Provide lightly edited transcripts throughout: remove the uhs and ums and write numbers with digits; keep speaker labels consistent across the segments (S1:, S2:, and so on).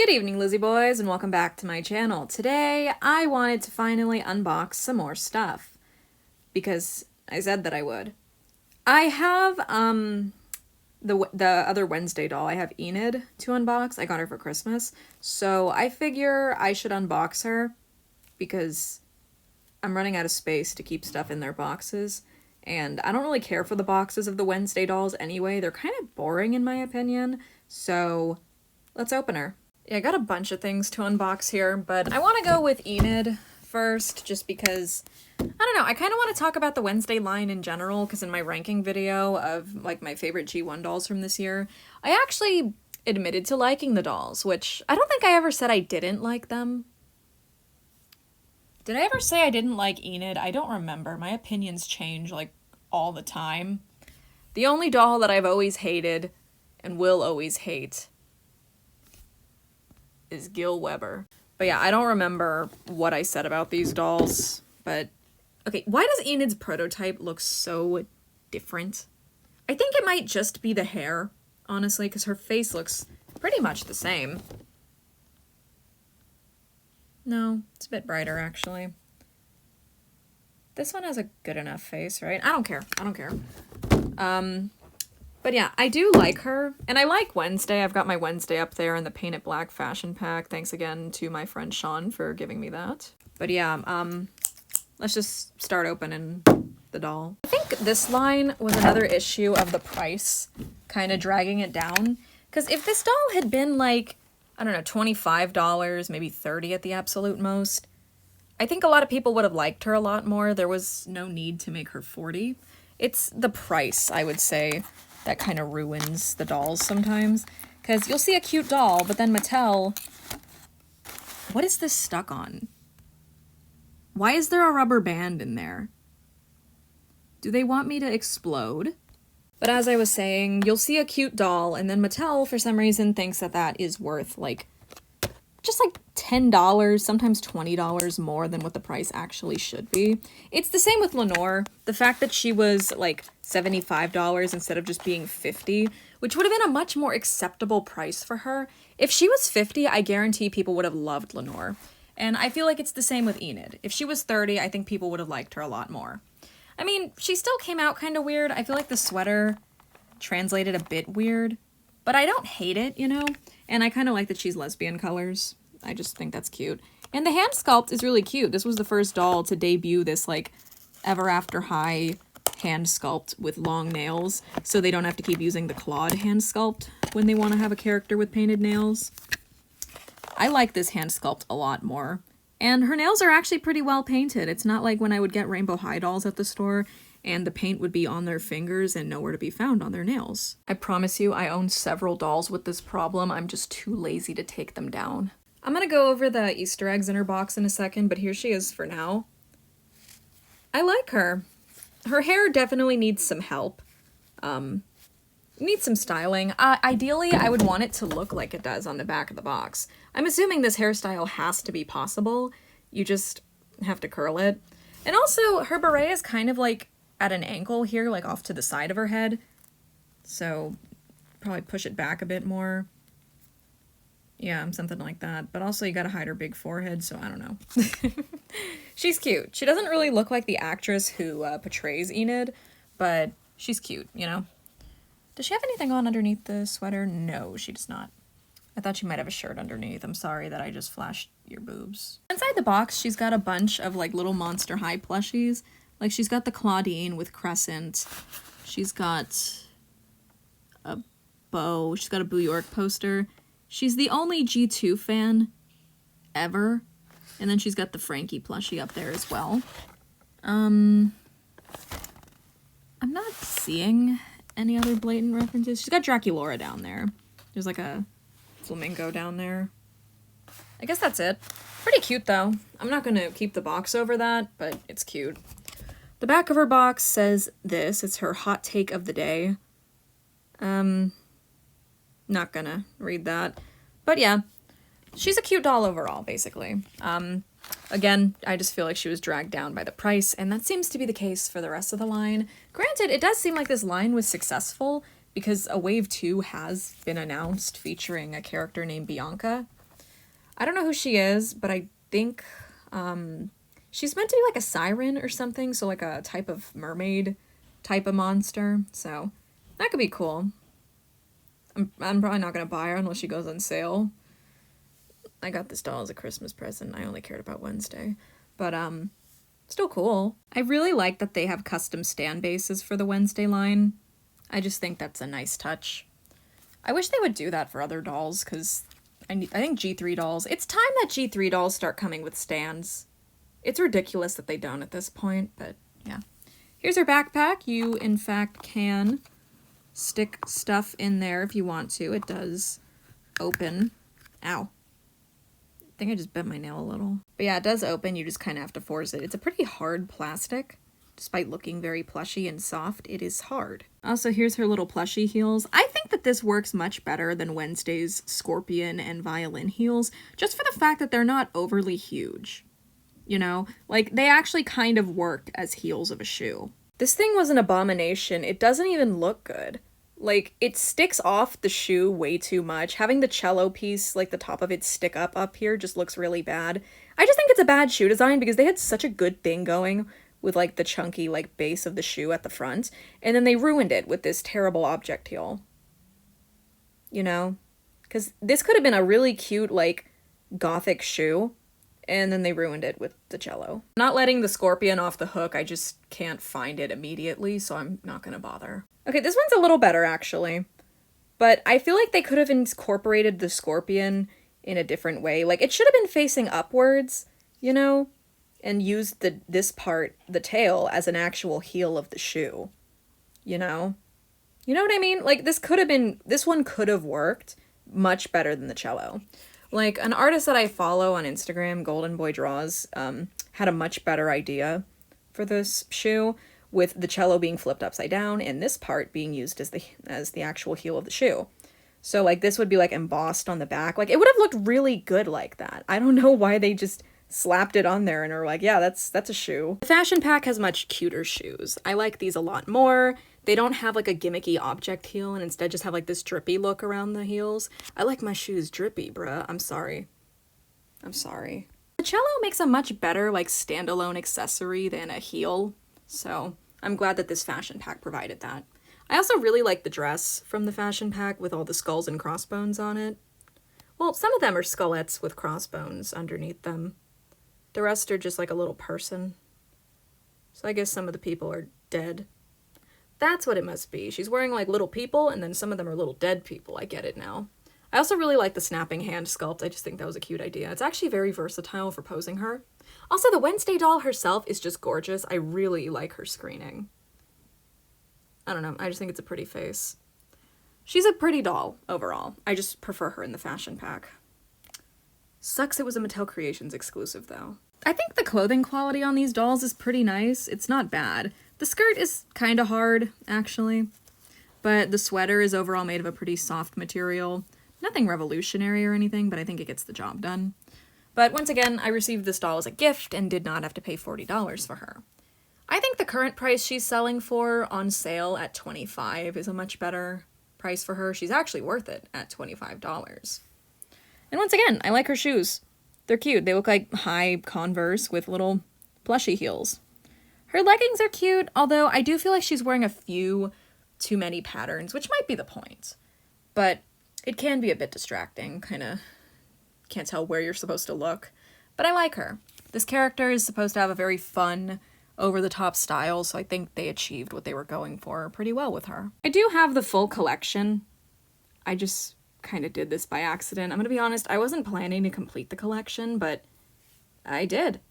S1: Good evening, Lizzie boys, and welcome back to my channel. Today, I wanted to finally unbox some more stuff, because I said that I would. I have, the other Wednesday doll. I have Enid to unbox. I got her for Christmas, so I figure I should unbox her, because I'm running out of space to keep stuff in their boxes, and I don't really care for the boxes of the Wednesday dolls anyway. They're kind of boring in my opinion, so let's open her. Yeah, I got a bunch of things to unbox here, but I want to go with Enid first, just because, I don't know, I kind of want to talk about the Wednesday line in general, because in my ranking video of, like, my favorite G1 dolls from this year, I actually admitted to liking the dolls, which I don't think I ever said I didn't like them. Did I ever say I didn't like Enid? I don't remember. My opinions change, like, all the time. The only doll that I've always hated, and will always hate, is Gil Weber. But yeah, I don't remember what I said about these dolls, but okay, why does Enid's prototype look so different? I think it might just be the hair, honestly, because her face looks pretty much the same. No, it's a bit brighter, actually. This one has a good enough face, right? I don't care. I don't care. But yeah, I do like her, and I like Wednesday. I've got my Wednesday up there in the Paint It Black fashion pack. Thanks again to my friend Sean for giving me that. But yeah, let's just start opening the doll. I think this line was another issue of the price kind of dragging it down. Because if this doll had been like, I don't know, $25, maybe $30 at the absolute most, I think a lot of people would have liked her a lot more. There was no need to make her $40. It's the price, I would say, that kind of ruins the dolls sometimes. Because you'll see a cute doll, but then Mattel... What is this stuck on? Why is there a rubber band in there? Do they want me to explode? But as I was saying, you'll see a cute doll, and then Mattel, for some reason, thinks that that is worth, like, just like $10, sometimes $20 more than what the price actually should be. It's the same with Lenore. The fact that she was like $75 instead of just being $50, which would have been a much more acceptable price for her. If she was $50, I guarantee people would have loved Lenore. And I feel like it's the same with Enid. If she was $30, I think people would have liked her a lot more. I mean, she still came out kind of weird. I feel like the sweater translated a bit weird, but I don't hate it, you know? And I kind of like that she's lesbian colors. I just think that's cute. And the hand sculpt is really cute. This was the first doll to debut this, like, Ever After High hand sculpt with long nails, so they don't have to keep using the clawed hand sculpt when they want to have a character with painted nails. I like this hand sculpt a lot more. And her nails are actually pretty well painted. It's not like when I would get Rainbow High dolls at the store and the paint would be on their fingers and nowhere to be found on their nails. I promise you, I own several dolls with this problem. I'm just too lazy to take them down. I'm gonna go over the Easter eggs in her box in a second, but here she is for now. I like her. Her hair definitely needs some help. Needs some styling. Ideally, I would want it to look like it does on the back of the box. I'm assuming this hairstyle has to be possible. You just have to curl it. And also, her beret is kind of like at an angle here, like off to the side of her head. So, probably push it back a bit more. Yeah, something like that. But also you gotta hide her big forehead, so I don't know. She's cute. She doesn't really look like the actress who portrays Enid, but she's cute, you know? Does she have anything on underneath the sweater? No, she does not. I thought she might have a shirt underneath. I'm sorry that I just flashed your boobs. Inside the box, she's got a bunch of, like, little Monster High plushies. Like, she's got the Claudine with Crescent. She's got a bow. She's got a Boo York poster. She's the only G2 fan ever. And then she's got the Frankie plushie up there as well. I'm not seeing any other blatant references. She's got Draculaura down there. There's like a flamingo down there. I guess that's it. Pretty cute though. I'm not gonna keep the box over that, but it's cute. The back of her box says this. It's her hot take of the day. Not gonna read that. But yeah, she's a cute doll overall, basically. Again, I just feel like she was dragged down by the price, and that seems to be the case for the rest of the line. Granted, it does seem like this line was successful, because a Wave 2 has been announced featuring a character named Bianca. I don't know who she is, but I think she's meant to be like a siren or something, so like a type of mermaid type of monster, so that could be cool. I'm probably not gonna buy her unless she goes on sale. I got this doll as a Christmas present. I only cared about Wednesday. But, still cool. I really like that they have custom stand bases for the Wednesday line. I just think that's a nice touch. I wish they would do that for other dolls, because I think G3 dolls... It's time that G3 dolls start coming with stands. It's ridiculous that they don't at this point, but yeah. Here's her backpack. You, in fact, can stick stuff in there if you want to. It does open. Ow. I think I just bent my nail a little. But yeah, it does open. You just kind of have to force it. It's a pretty hard plastic. Despite looking very plushy and soft, it is hard. Also, here's her little plushie heels. I think that this works much better than Wednesday's scorpion and violin heels, just for the fact that they're not overly huge. You know? Like, they actually kind of work as heels of a shoe. This thing was an abomination. It doesn't even look good. Like, it sticks off the shoe way too much. Having the cello piece, like the top of it stick up here just looks really bad. I just think it's a bad shoe design because they had such a good thing going with like the chunky like base of the shoe at the front, and then they ruined it with this terrible object heel. You know? Because this could have been a really cute like gothic shoe, and then they ruined it with the cello. Not letting the scorpion off the hook, I just can't find it immediately, so I'm not gonna bother. Okay, this one's a little better this but I feel like they could have incorporated the scorpion in a different way. Like, it should have been facing upwards, you know? And used this part, the tail, as an actual heel of the shoe. You know? You know what I mean? Like, this one could have worked much better than the cello. Like, an artist that I follow on Instagram, Golden Boy Draws, had a much better idea for this shoe, with the cello being flipped upside down and this part being used as the actual heel of the shoe. So, like, this would be, like, embossed on the back. Like, it would have looked really good like that. I don't know why they just slapped it on there and are like, yeah, that's a shoe. The fashion pack has much cuter shoes. I like these a lot more. They don't have like a gimmicky object heel and instead just have like this drippy look around the heels. I like my shoes drippy, bruh. I'm sorry. I'm sorry. The cello makes a much better like standalone accessory than a heel, so I'm glad that this fashion pack provided that. I also really like the dress from the fashion pack with all the skulls and crossbones on it. Well, some of them are skullettes with crossbones underneath them. The rest are just like a little person. So I guess some of the people are dead. That's what it must be. She's wearing like little people and then some of them are little dead people. I get it now. I also really like the snapping hand sculpt. I just think that was a cute idea. It's actually very versatile for posing her. Also, the Wednesday doll herself is just gorgeous. I really like her screening. I don't know. I just think it's a pretty face. She's a pretty doll overall. I just prefer her in the fashion pack. Sucks it was a Mattel Creations exclusive, though. I think the clothing quality on these dolls is pretty nice. It's not bad. The skirt is kind of hard, actually. But the sweater is overall made of a pretty soft material. Nothing revolutionary or anything, but I think it gets the job done. But once again, I received this doll as a gift and did not have to pay $40 for her. I think the current price she's selling for on sale at $25 is a much better price for her. She's actually worth it at $25. And once again, I like her shoes. They're cute. They look like high Converse with little plushy heels. Her leggings are cute, although I do feel like she's wearing a few too many patterns, which might be the point. But it can be a bit distracting, kind of can't tell where you're supposed to look. But I like her. This character is supposed to have a very fun, over-the-top style, so I think they achieved what they were going for pretty well with her. I do have the full collection. I just kind of did this by accident. I'm gonna be honest, I wasn't planning to complete the collection, but I did.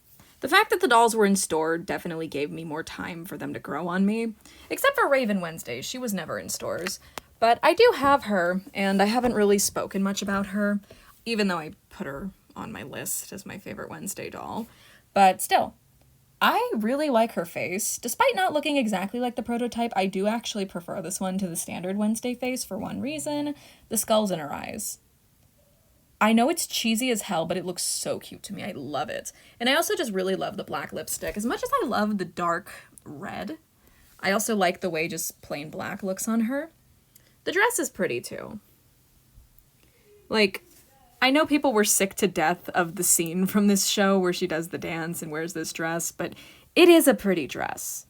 S1: The fact that the dolls were in store definitely gave me more time for them to grow on me. Except for Raven Wednesday, she was never in stores. But I do have her, and I haven't really spoken much about her, even though I put her on my list as my favorite Wednesday doll. But still, I really like her face. Despite not looking exactly like the prototype, I do actually prefer this one to the standard Wednesday face for one reason: the skulls in her eyes. I know it's cheesy as hell, but it looks so cute to me. I love it. And I also just really love the black lipstick. As much as I love the dark red, I also like the way just plain black looks on her. The dress is pretty too. Like, I know people were sick to death of the scene from this show where she does the dance and wears this dress, but it is a pretty dress.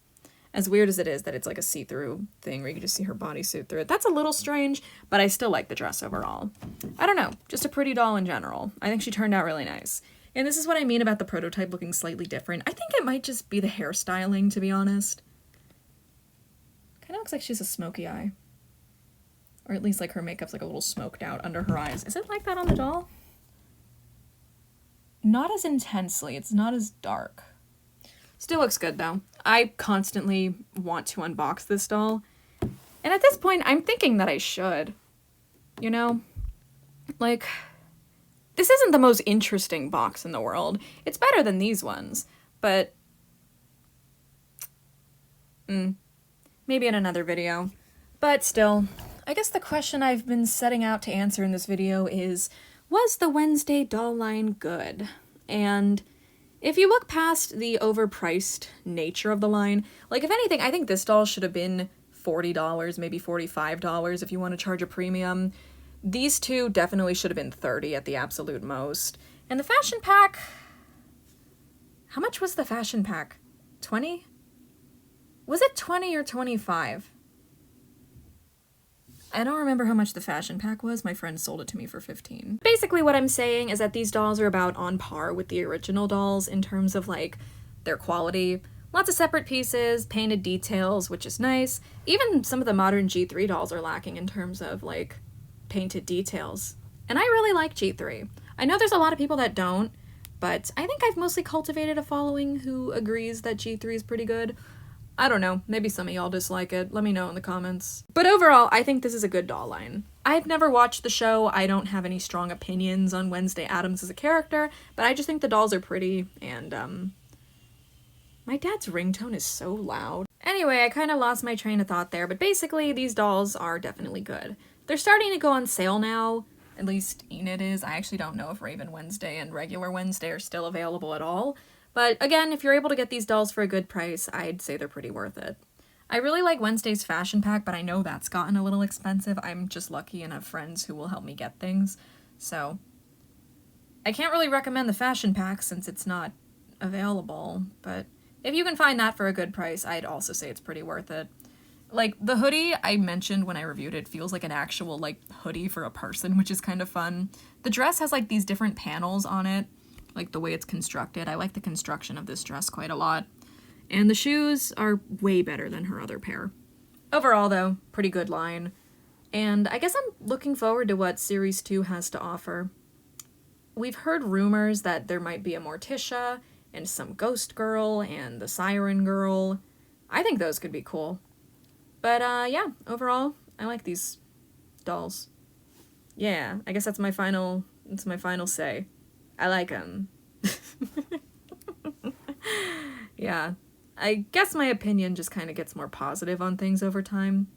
S1: As weird as it is that it's like a see-through thing where you can just see her bodysuit through it. That's a little strange, but I still like the dress overall. I don't know, just a pretty doll in general. I think she turned out really nice. And this is what I mean about the prototype looking slightly different. I think it might just be the hairstyling, to be honest. Kind of looks like she has a smoky eye. Or at least like her makeup's like a little smoked out under her eyes. Is it like that on the doll? Not as intensely, it's not as dark. Still looks good though. I constantly want to unbox this doll. And at this point, I'm thinking that I should. You know? Like, this isn't the most interesting box in the world. It's better than these ones, but maybe in another video. But still, I guess the question I've been setting out to answer in this video is, was the Wednesday doll line good? And if you look past the overpriced nature of the line, like if anything, I think this doll should have been $40, maybe $45 if you want to charge a premium. These two definitely should have been $30 at the absolute most. And the fashion pack, how much was the fashion pack? 20? Was it 20 or 25? I don't remember how much the fashion pack was. My friend sold it to me for 15. Basically what I'm saying is that these dolls are about on par with the original dolls in terms of like their quality. Lots of separate pieces, painted details, which is nice. Even some of the modern G3 dolls are lacking in terms of like painted details. And I really like G3. I know there's a lot of people that don't, but I think I've mostly cultivated a following who agrees that G3 is pretty good. I don't know, maybe some of y'all dislike it. Let me know in the comments. But overall, I think this is a good doll line. I've never watched the show. I don't have any strong opinions on Wednesday Addams as a character, but I just think the dolls are pretty, and my dad's ringtone is so loud. Anyway, I kind of lost my train of thought there, but basically these dolls are definitely good. They're starting to go on sale now. At least Enid is. I actually don't know if Raven Wednesday and regular Wednesday are still available at all. But again, if you're able to get these dolls for a good price, I'd say they're pretty worth it. I really like Wednesday's fashion pack, but I know that's gotten a little expensive. I'm just lucky and have friends who will help me get things. So I can't really recommend the fashion pack since it's not available, but if you can find that for a good price, I'd also say it's pretty worth it. Like, the hoodie I mentioned when I reviewed it feels like an actual, like, hoodie for a person, which is kind of fun. The dress has, like, these different panels on it, like the way it's constructed. I like the construction of this dress quite a lot. And the shoes are way better than her other pair. Overall, though, pretty good line. And I guess I'm looking forward to what Series 2 has to offer. We've heard rumors that there might be a Morticia, and some Ghost Girl, and the Siren Girl. I think those could be cool. But, yeah, overall, I like these dolls. Yeah, I guess that's my final say. I like them. Yeah, I guess my opinion just kind of gets more positive on things over time.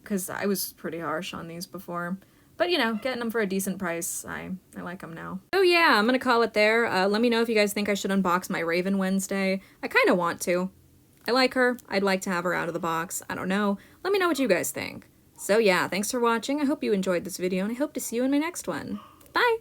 S1: Because I was pretty harsh on these before. But, you know, getting them for a decent price, I like them now. Oh yeah, I'm gonna call it there. Let me know if you guys think I should unbox my Raven Wednesday. I kind of want to. I like her. I'd like to have her out of the box. I don't know. Let me know what you guys think. So yeah, thanks for watching. I hope you enjoyed this video, and I hope to see you in my next one. Bye!